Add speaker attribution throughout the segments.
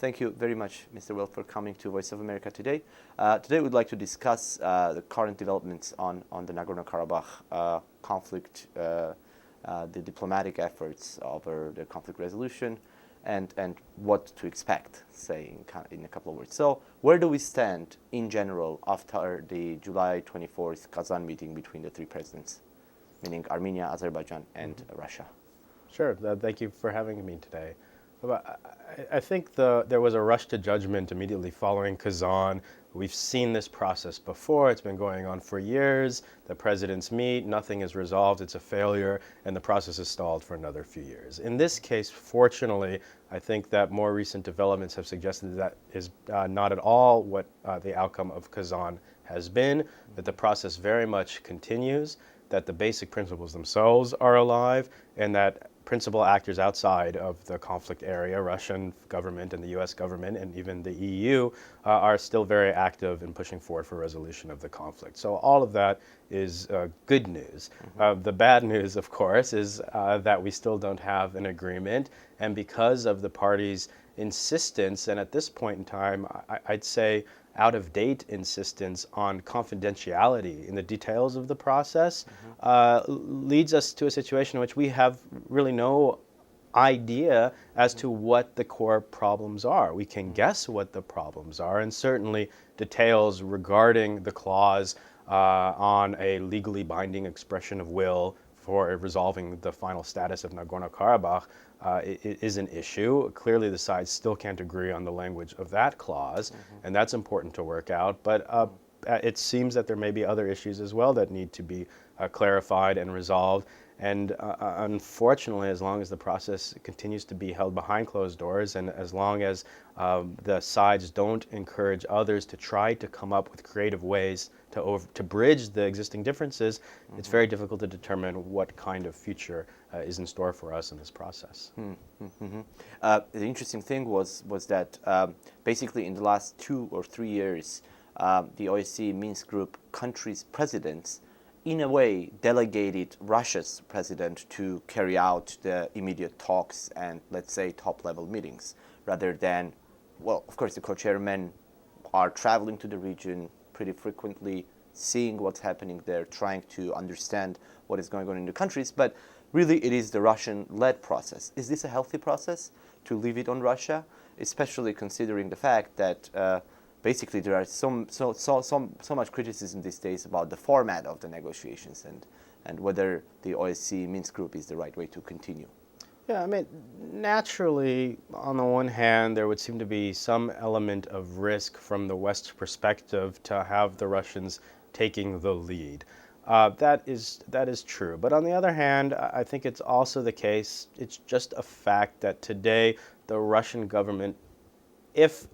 Speaker 1: Thank you very much, Mr. Welt, for coming to Voice of America today. Today we'd like to discuss the current developments on the Nagorno-Karabakh conflict, the diplomatic efforts over the conflict resolution, and what to expect, say, in a couple of words. So where do we stand in general after the July 24th Kazan meeting between the three presidents, meaning Armenia, Azerbaijan, and Russia?
Speaker 2: Sure. Thank you for having me today. I think there was a rush to judgment immediately following Kazan. We've seen this process before. It's been going on for years. The presidents meet, nothing is resolved, it's a failure, and the process is stalled for another few years. In this case, fortunately, I think that more recent developments have suggested that is not at all what the outcome of Kazan has been, that the process very much continues, that the basic principles themselves are alive, and that principal actors outside of the conflict area, Russian government and the US government and even the EU, are still very active in pushing forward for resolution of the conflict. So all of that is good news. The bad news, of course, is that we still don't have an agreement, and because of the parties' insistence, and at this point in time, I'd say out-of-date insistence on confidentiality in the details of the process, leads us to a situation in which we have really no idea as to what the core problems are. We can guess what the problems are, and certainly details regarding the clause on a legally binding expression of will for resolving the final status of Nagorno-Karabakh is an issue. Clearly, the sides still can't agree on the language of that clause, and that's important to work out. But it seems that there may be other issues as well that need to be clarified and resolved. And unfortunately, as long as the process continues to be held behind closed doors, and as long as the sides don't encourage others to try to come up with creative ways to bridge the existing differences, it's very difficult to determine what kind of future is in store for us in this process.
Speaker 1: The interesting thing was that basically in the last 2 or 3 years, the OSCE Minsk Group countries' presidents in a way delegated Russia's president to carry out the immediate talks and, let's say, top-level meetings, rather than, well, of course, the co-chairmen are traveling to the region pretty frequently, seeing what's happening there, trying to understand what is going on in the countries, but really it is the Russian-led process. Is this a healthy process to leave it on Russia, especially considering the fact that basically there are so much criticism these days about the format of the negotiations and whether the OSCE Minsk Group is the right way to continue?
Speaker 2: Yeah, I mean, naturally, on the one hand, there would seem to be some element of risk from the West's perspective to have the Russians taking the lead. That is true. But on the other hand, I think it's also the case, it's just a fact that today the Russian government, if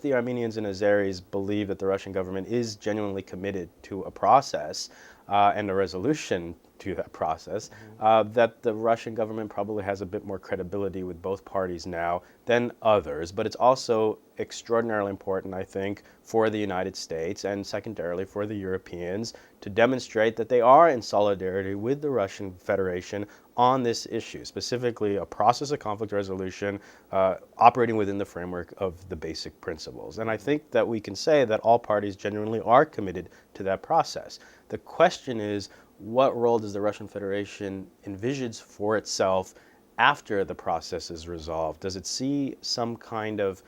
Speaker 2: the Armenians and Azeris believe that the Russian government is genuinely committed to a process and a resolution to that process, that the Russian government probably has a bit more credibility with both parties now than others. But it's also extraordinarily important, I think, for the United States and secondarily for the Europeans to demonstrate that they are in solidarity with the Russian Federation on this issue, specifically a process of conflict resolution operating within the framework of the basic principles. And I think that we can say that all parties genuinely are committed to that process. The question is, what role does the Russian Federation envisage for itself after the process is resolved? Does it see some kind of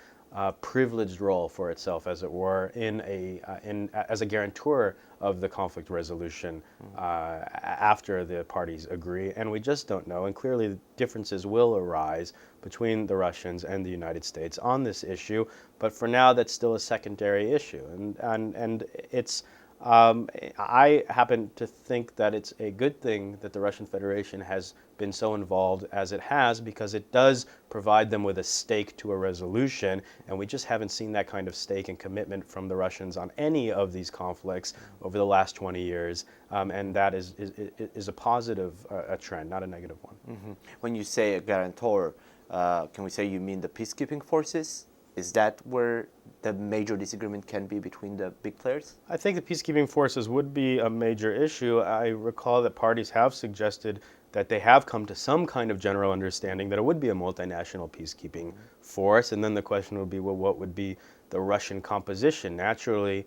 Speaker 2: privileged role for itself, as it were, as a guarantor of the conflict resolution after the parties agree? And we just don't know. And clearly, differences will arise between the Russians and the United States on this issue. But for now, that's still a secondary issue, and it's. I happen to think that it's a good thing that the Russian Federation has been so involved as it has, because it does provide them with a stake to a resolution, and we just haven't seen that kind of stake and commitment from the Russians on any of these conflicts over the last 20 years, and that is a positive trend, not a negative one.
Speaker 1: When you say a guarantor, can we say you mean the peacekeeping forces? Is that where the major disagreement can be between the big players?
Speaker 2: I think the peacekeeping forces would be a major issue. I recall that parties have suggested that they have come to some kind of general understanding that it would be a multinational peacekeeping force. And then the question would be, well, what would be the Russian composition? Naturally,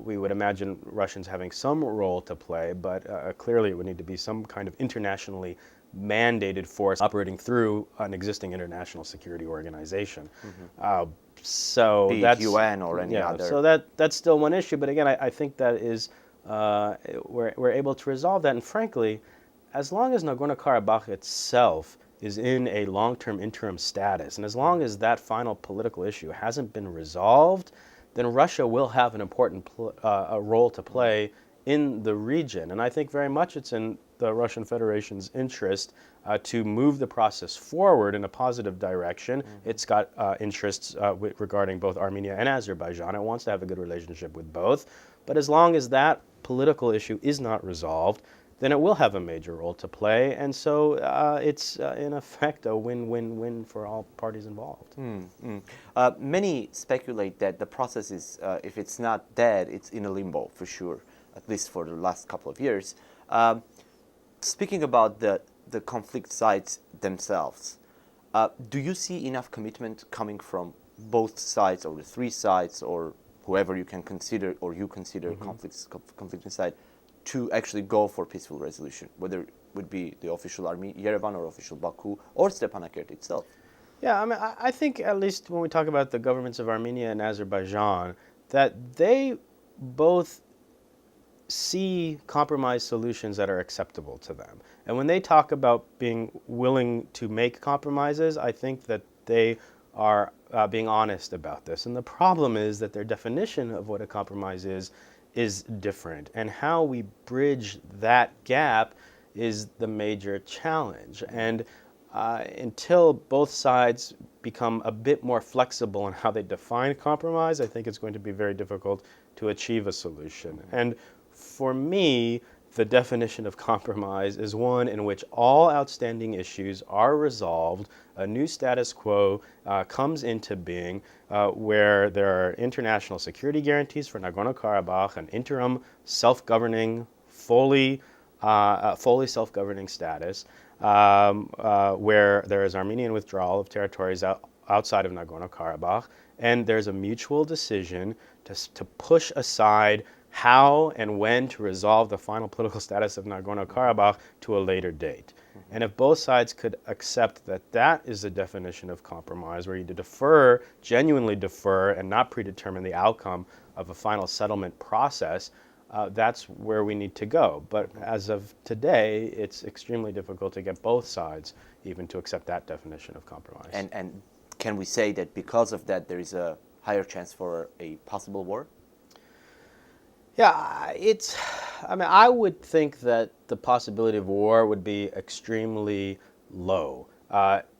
Speaker 2: we would imagine Russians having some role to play, but clearly it would need to be some kind of internationally mandated force operating through an existing international security organization. So
Speaker 1: Be it
Speaker 2: that's
Speaker 1: UN or any other.
Speaker 2: So that's still one issue. But again, I think that is we're able to resolve that. And frankly, as long as Nagorno-Karabakh itself is in a long-term interim status, and as long as that final political issue hasn't been resolved, then Russia will have an important a role to play in the region. And I think very much it's in the Russian Federation's interest to move the process forward in a positive direction. It's got interests regarding both Armenia and Azerbaijan. It wants to have a good relationship with both. But as long as that political issue is not resolved, then it will have a major role to play. And so it's, in effect, a win-win-win for all parties involved.
Speaker 1: Many speculate that the process is, if it's not dead, it's in a limbo for sure, at least for the last couple of years. Speaking about the conflict sides themselves, do you see enough commitment coming from both sides, or the three sides, or whoever you can consider, or you consider conflicting side, to actually go for peaceful resolution, whether it would be the official Yerevan or official Baku or Stepanakert itself?
Speaker 2: Yeah, I mean, I think at least when we talk about the governments of Armenia and Azerbaijan, that they both see compromise solutions that are acceptable to them. And when they talk about being willing to make compromises, I think that they are being honest about this. And the problem is that their definition of what a compromise is different. And how we bridge that gap is the major challenge. And until both sides become a bit more flexible in how they define compromise, I think it's going to be very difficult to achieve a solution. And for me, the definition of compromise is one in which all outstanding issues are resolved, a new status quo comes into being where there are international security guarantees for Nagorno-Karabakh, an interim self-governing, fully self-governing status, where there is Armenian withdrawal of territories outside of Nagorno-Karabakh, and there's a mutual decision to push aside how and when to resolve the final political status of Nagorno-Karabakh to a later date. And if both sides could accept that that is the definition of compromise, where you defer, genuinely defer, and not predetermine the outcome of a final settlement process, that's where we need to go. But as of today, it's extremely difficult to get both sides even to accept that definition of compromise.
Speaker 1: And can we say that because of that, there is a higher chance for a possible war?
Speaker 2: Yeah, I mean, I would think that the possibility of war would be extremely low.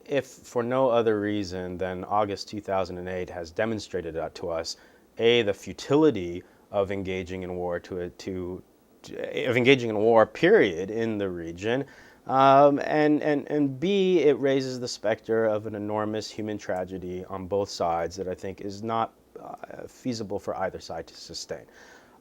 Speaker 2: If for no other reason than August 2008 has demonstrated to us, A, the futility of engaging in war period, in the region, and B, it raises the specter of an enormous human tragedy on both sides that I think is not feasible for either side to sustain.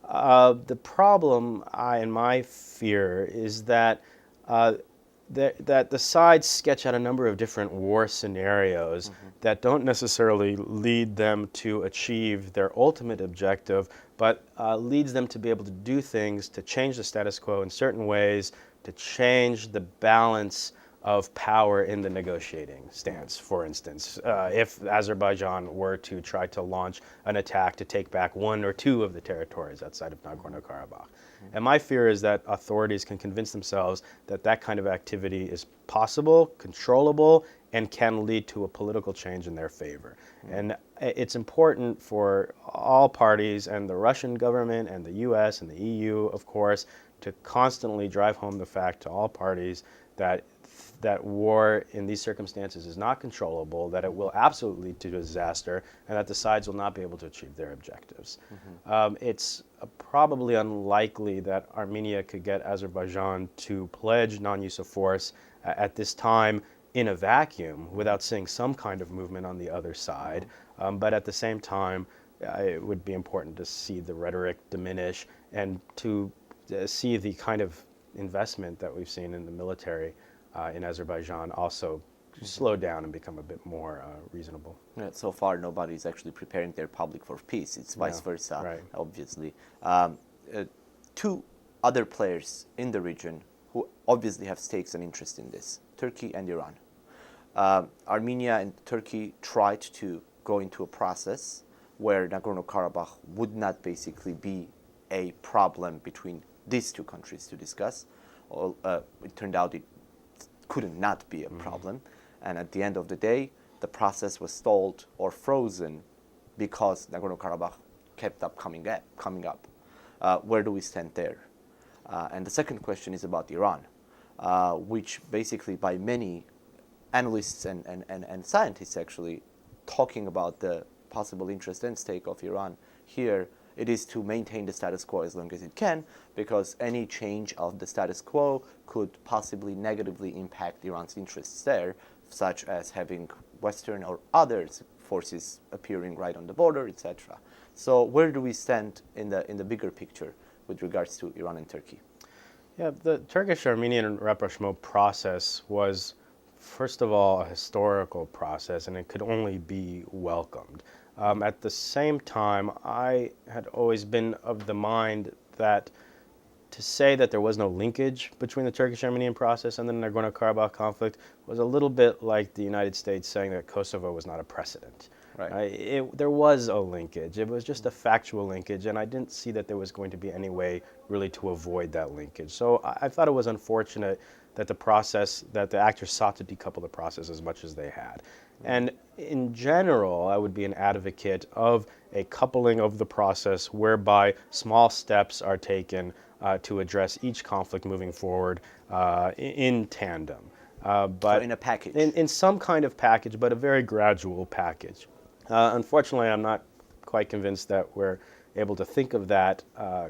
Speaker 2: The problem, and my fear, is that that the sides sketch out a number of different war scenarios that don't necessarily lead them to achieve their ultimate objective, but leads them to be able to do things to change the status quo in certain ways, to change the balance of power in the negotiating stance. For instance, if Azerbaijan were to try to launch an attack to take back one or two of the territories outside of Nagorno-Karabakh. And my fear is that authorities can convince themselves that that kind of activity is possible, controllable, and can lead to a political change in their favor. And it's important for all parties, and the Russian government and the US and the EU, of course, to constantly drive home the fact to all parties that war in these circumstances is not controllable, that it will absolutely lead to disaster, and that the sides will not be able to achieve their objectives. It's probably unlikely that Armenia could get Azerbaijan to pledge non-use of force at this time in a vacuum without seeing some kind of movement on the other side. But at the same time, it would be important to see the rhetoric diminish and to see the kind of investment that we've seen in the military in Azerbaijan also slow down and become a bit more reasonable.
Speaker 1: Yeah, so far, nobody's actually preparing their public for peace. It's vice
Speaker 2: Yeah,
Speaker 1: versa,
Speaker 2: right.
Speaker 1: obviously. Two other players in the region who obviously have stakes and interest in this, Turkey and Iran. Armenia and Turkey tried to go into a process where Nagorno-Karabakh would not basically be a problem between these two countries to discuss. It turned out it couldn't not be a problem. And at the end of the day, the process was stalled or frozen because Nagorno-Karabakh kept up coming up. Where do we stand there? And the second question is about Iran, which basically by many analysts and scientists actually talking about the possible interest and stake of Iran here, it is to maintain the status quo as long as it can, because any change of the status quo could possibly negatively impact Iran's interests there, such as having Western or other forces appearing right on the border, etc. So where do we stand in the bigger picture with regards to Iran and Turkey?
Speaker 2: Yeah, the Turkish-Armenian rapprochement process was, first of all, a historical process, and it could only be welcomed. At the same time, I had always been of the mind that to say that there was no linkage between the Turkish-Armenian process and the Nagorno-Karabakh conflict was a little bit like the United States saying that Kosovo was not a precedent.
Speaker 1: Right.
Speaker 2: There was a linkage. It was just a factual linkage, and I didn't see that there was going to be any way really to avoid that linkage. So I thought it was unfortunate that the actors sought to decouple the process as much as they had. And in general, I would be an advocate of a coupling of the process whereby small steps are taken to address each conflict moving forward in tandem. But
Speaker 1: So in a package.
Speaker 2: In some kind of package, but a very gradual package. Unfortunately, I'm not quite convinced that we're able to think of that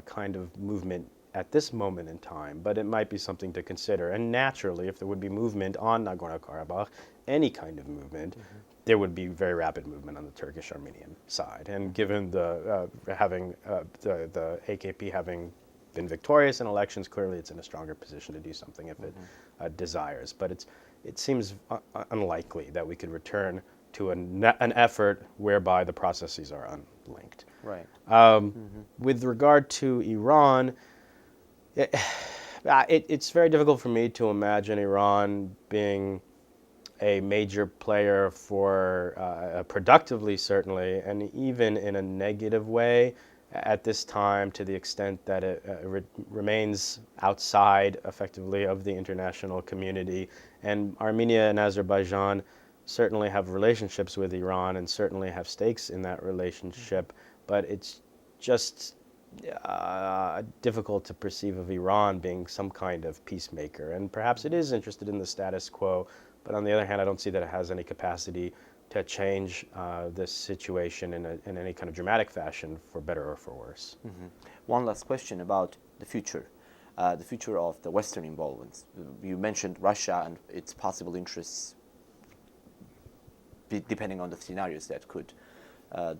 Speaker 2: kind of movement at this moment in time, but it might be something to consider. And naturally, if there would be movement on Nagorno-Karabakh, any kind of movement, there would be very rapid movement on the Turkish-Armenian side. And given the AKP having been victorious in elections, clearly it's in a stronger position to do something if it desires. But it seems unlikely that we could return to an effort whereby the processes are unlinked.
Speaker 1: Right.
Speaker 2: With regard to Iran, it's very difficult for me to imagine Iran being a major player for productively, certainly, and even in a negative way at this time, to the extent that it remains outside, effectively, of the international community. And Armenia and Azerbaijan certainly have relationships with Iran and certainly have stakes in that relationship, but it's just difficult to perceive of Iran being some kind of peacemaker. And perhaps it is interested in the status quo, but on the other hand, I don't see that it has any capacity to change this situation in any kind of dramatic fashion, for better or for worse.
Speaker 1: One last question about the future of the Western involvement. You mentioned Russia and its possible interests, depending on the scenarios that could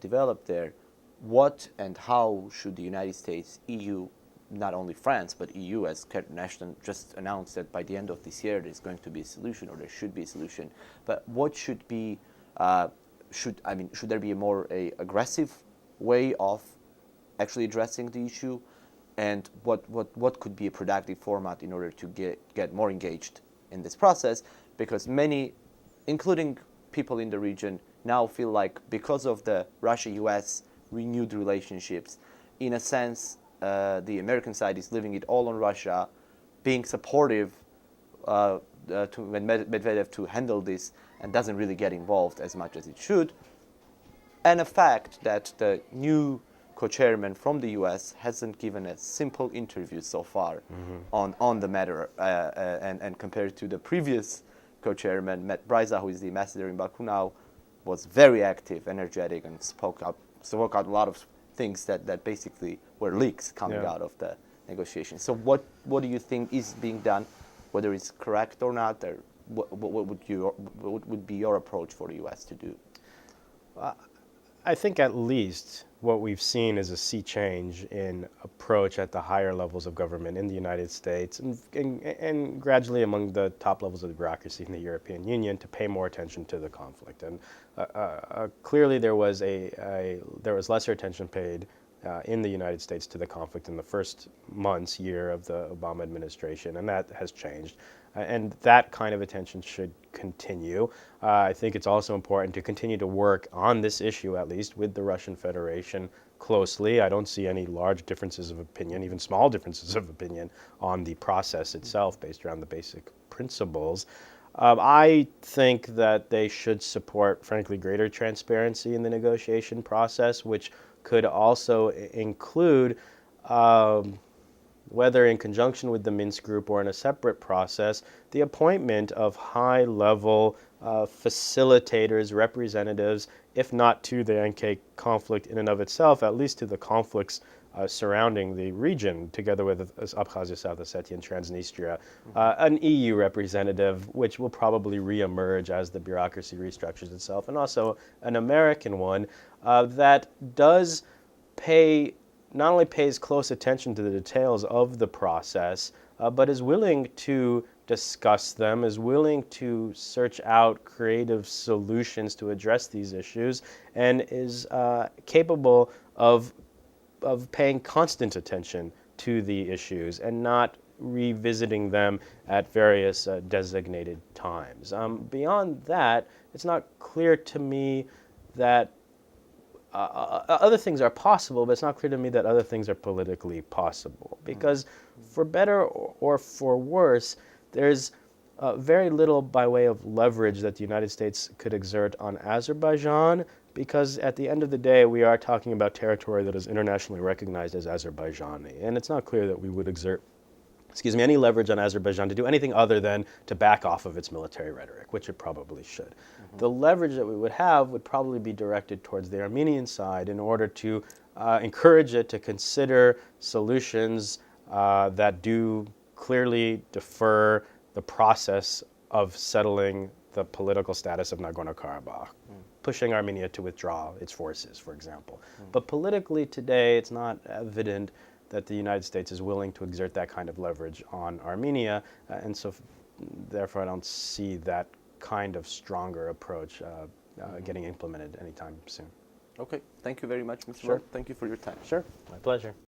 Speaker 1: develop there. What and how should the United States, EU, not only France, but EU, as Catherine Ashton just announced that by the end of this year there's going to be a solution, or there should be a solution. But what should be, should there be a more aggressive way of actually addressing the issue? And what could be a productive format in order to get more engaged in this process? Because many, including people in the region, now feel like because of the Russia-US renewed relationships, in a sense, the American side is leaving it all on Russia, being supportive to Medvedev to handle this, and doesn't really get involved as much as it should. And a fact that the new co-chairman from the U.S. hasn't given a simple interview so far on the matter, and compared to the previous co-chairman, Matt Bryza, who is the ambassador in Baku now, was very active, energetic, and spoke out a lot of things that basically were leaks coming out of the negotiations. So what do you think is being done, whether it's correct or not, or what would be your approach for the U.S. to do?
Speaker 2: I think at least what we've seen is a sea change in approach at the higher levels of government in the United States and gradually among the top levels of the bureaucracy in the European Union to pay more attention to the conflict. And clearly there was lesser attention paid in the United States to the conflict in the first year of the Obama administration, and that has changed. And that kind of attention should continue. I think it's also important to continue to work on this issue, at least with the Russian Federation closely. I don't see any large differences of opinion, even small differences of opinion, on the process itself based around the basic principles. I think that they should support, frankly, greater transparency in the negotiation process, which could also include whether in conjunction with the Minsk group or in a separate process, the appointment of high-level facilitators, representatives, if not to the NK conflict in and of itself, at least to the conflicts surrounding the region, together with Abkhazia, South Ossetia, and Transnistria, an EU representative, which will probably reemerge as the bureaucracy restructures itself, and also an American one that does not only pays close attention to the details of the process, but is willing to discuss them, is willing to search out creative solutions to address these issues, and is capable of paying constant attention to the issues and not revisiting them at various designated times. Beyond that, it's not clear to me that other things are possible, but it's not clear to me that other things are politically possible. Because for better or for worse, there's very little by way of leverage that the United States could exert on Azerbaijan, because at the end of the day, we are talking about territory that is internationally recognized as Azerbaijani. And it's not clear that we would exert any leverage on Azerbaijan to do anything other than to back off of its military rhetoric, which it probably should. The leverage that we would have would probably be directed towards the Armenian side in order to encourage it to consider solutions that do clearly defer the process of settling the political status of Nagorno-Karabakh, pushing Armenia to withdraw its forces, for example. But politically today, it's not evident that the United States is willing to exert that kind of leverage on Armenia, and so therefore I don't see that kind of stronger approach getting implemented anytime soon.
Speaker 1: Okay, thank you very much, Mr.
Speaker 2: Sure.
Speaker 1: Welt. Thank you for your time.
Speaker 2: Sure, my pleasure.